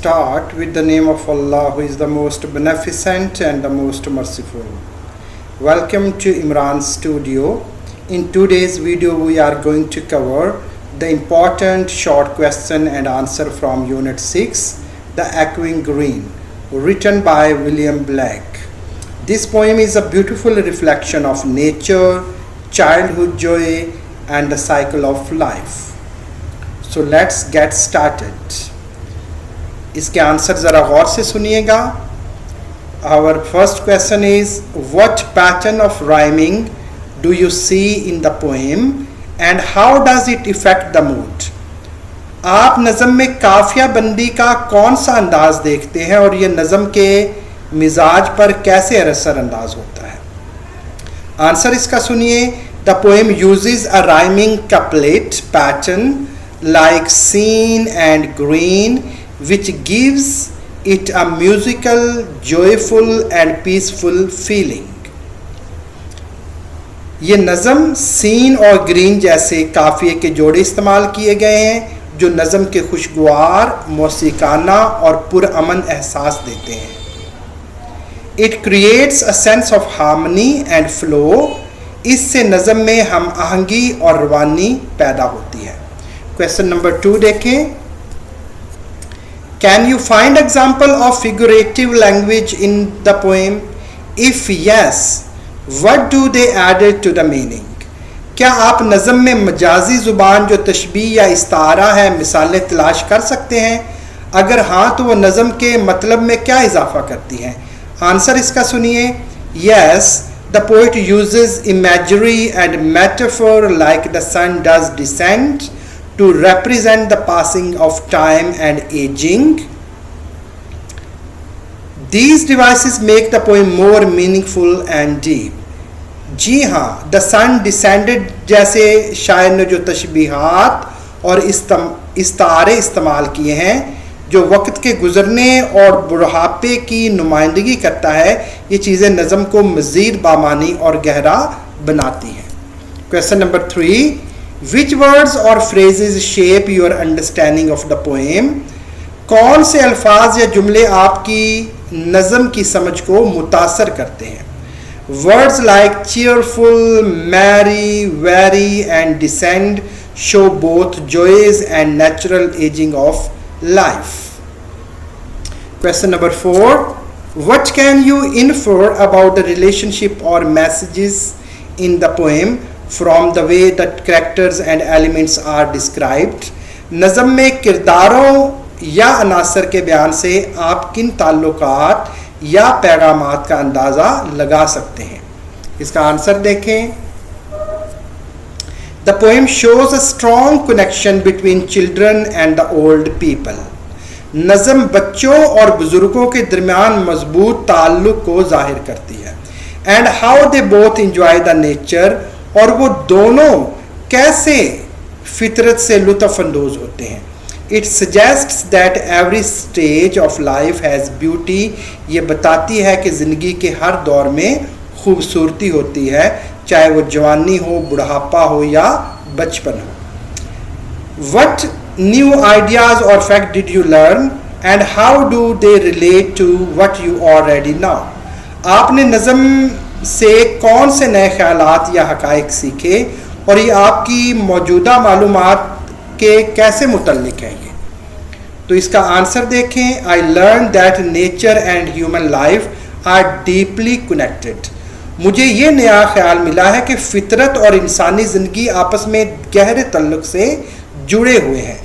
start with the name of Allah, who is the most beneficent and the most merciful. Welcome to Imran's studio. In today's video, we are going to cover the important short question and answer from Unit 6, The Echoing Green, written by William Blake. This poem is a beautiful reflection of nature, childhood joy, and the cycle of life. So let's get started. इसके answer ज़रा गौर से सुनिएगा. Our first question is, what pattern of rhyming do you see in the poem and how does it affect the mood? आप नज़म में काफिया बंदी का कौन सा अंदाज देखते हैं और ये नज़म के मिजाज पर कैसे असर अंदाज होता है? आंसर इसका सुनिए. The poem uses a rhyming couplet pattern like seen and green, which gives it a musical, joyful and peaceful feeling. ये नज़म सीन और ग्रीन जैसे काफिये के जोड़े इस्तेमाल किए गए हैं जो नज़म के खुशगवार, मौसीकाना और पुरअमन एहसास देते हैं. It creates a sense of harmony and flow. इससे नज़म में हम आहंगी और रवानी पैदा होती है. क्वेश्चन नंबर 2 देखें. Can you find example of figurative language in the poem? If yes, what do they added to the meaning? क्या आप नज़म में मजाजी ज़ुबान जो तशबीह या इस्तारा है मिसालें तलाश कर सकते हैं? अगर हाँ तो वो नज़म के मतलब में क्या इजाफा करती हैं? आंसर इसका सुनिए. Yes, the poet uses imagery and metaphor like the sun does descend to represent the passing of time and aging. These devices make the poem more meaningful and deep. जी हाँ, the sun descended जैसे शायर ने जो तशबीहात और इस्तारे इस्तेमाल किए हैं जो वक्त के गुजरने और बुढ़ापे की नुमाइंदगी करता है, ये चीज़ें नज़म को मज़ीद बामानी और गहरा बनाती हैं. Question number 3. Which words or phrases shape your understanding of the poem? कौन से अल्फाज या जुमले आपकी नज़म की समझ को मुतासर करते हैं? Words like cheerful, merry, weary and descend show both joys and natural aging of life. Question number 4. What can you infer about the relationship or messages in the poem from the way that characters and elements are described? नज़म में किरदारों या अनासर के बयान से आप किन ताल्लुकात या पैगामात का अंदाज़ा लगा सकते हैं? इसका आंसर देखें. The poem shows a strong connection between children and the old people. नज़म बच्चों और बुजुर्गों के दरमियान मजबूत ताल्लुक को जाहिर करती है. And how they both enjoy the nature, और वो दोनों कैसे फितरत से लुत्फ़ अंदोज़ होते हैं. It suggests that every stage of life has beauty. ये बताती है कि ज़िंदगी के हर दौर में खूबसूरती होती है, चाहे वो जवानी हो, बुढ़ापा हो या बचपन हो. What new ideas or fact did you learn and how do they relate to what you already know? आपने नज़म से कौन से नए ख्यालात या हक़ाइक़ सीखे और ये आपकी मौजूदा मालूमात के कैसे मुतल्लिक हैं? ये तो इसका आंसर देखें. I learned that nature and human life are deeply connected. मुझे ये नया ख्याल मिला है कि फितरत और इंसानी ज़िंदगी आपस में गहरे तल्लुक़ से जुड़े हुए हैं.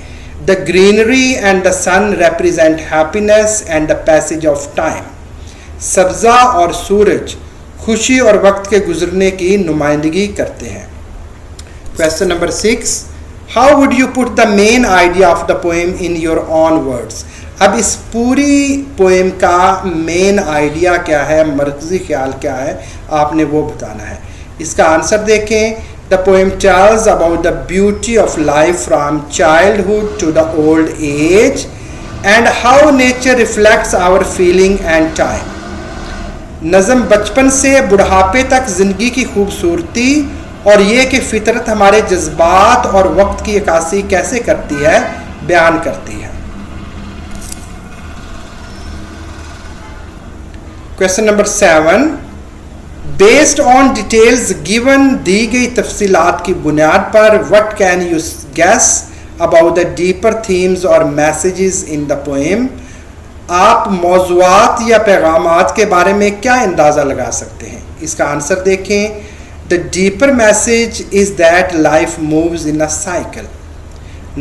The greenery and the sun represent happiness and the passage of time. सब्ज़ा और सूरज खुशी और वक्त के गुजरने की नुमाइंदगी करते हैं. Question number 6. How would you put the main idea of the poem in your own words? अब इस पूरी पोएम का मेन आइडिया क्या है, मरकज़ी ख्याल क्या है, आपने वो बताना है. इसका आंसर देखें. The poem tells about the beauty of life from childhood to the old age and how nature reflects our feeling and time. नज़म बचपन से बुढ़ापे तक ज़िंदगी की खूबसूरती और ये कि फितरत हमारे जज्बात और वक्त की अक्कासी कैसे करती है बयान करती है. Question number 7, based on details given दी गई तफसीलात की बुनियाद पर what can you guess about the deeper themes और मैसेजेस इन द पोएम, आप मौज़ूआत या पैगामात के बारे में क्या अंदाज़ा लगा सकते हैं? इसका आंसर देखें। The deeper message is that life moves in a cycle.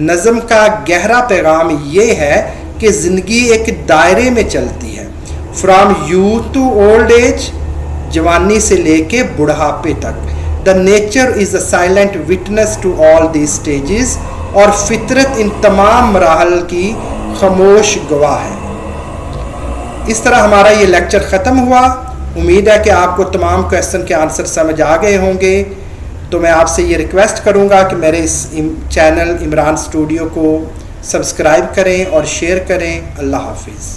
नज़म का गहरा पैगाम ये है कि ज़िंदगी एक दायरे में चलती है, from youth to old age, जवानी से लेके बुढ़ापे तक। The nature is a silent witness to all these stages, और फितरत इन तमाम मराहल की खामोश गवाह है। इस तरह हमारा ये लेक्चर ख़त्म हुआ। उम्मीद है कि आपको तमाम क्वेश्चन के आंसर समझ आ गए होंगे। तो मैं आपसे ये रिक्वेस्ट करूँगा कि मेरे इस चैनल इमरान स्टूडियो को सब्सक्राइब करें और शेयर करें। अल्लाह हाफिज़।